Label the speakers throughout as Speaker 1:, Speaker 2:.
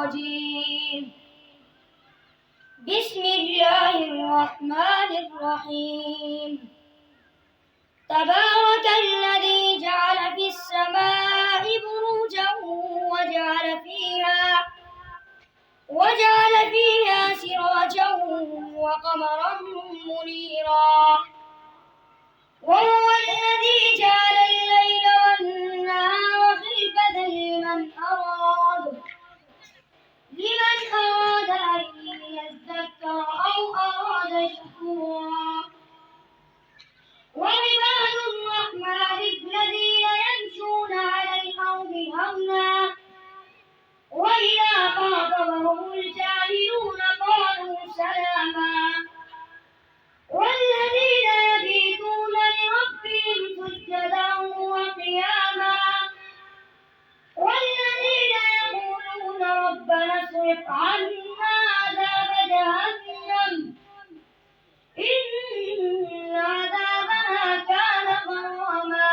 Speaker 1: الرجيم. بسم الله الرحمن الرحيم. تبارك الذي جعل في السماء بروجا وجعل فيها سراجا وقمرا منيرا. وهو الذي جعل الليل والنهار خلفة لمن أراد أن يذكر أو أراد شكورا. وعباد الرحمن الذين يمشون على الأرض هونا وإذا خاطبهم الجاهلون قالوا سلاما. والذين يبيتون لربهم سجدا وقياما. والذين يقولون ربنا اصرف عنا عذاب جهنم إن عذابها كان غراما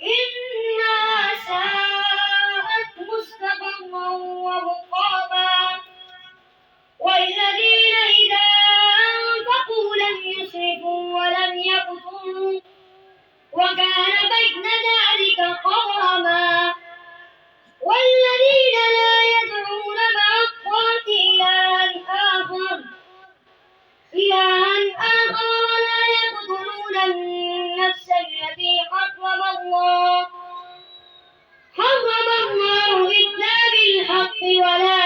Speaker 1: إنها ساءت مستقرا ومقاما. والذين إذا أنفقوا لم يسرفوا ولم يقتروا وكان بين ذلك قواما. والذين لا يدعون مع الله إلها آخر ولا يقتلون النفس التي حرم الله إلا بالحق ولا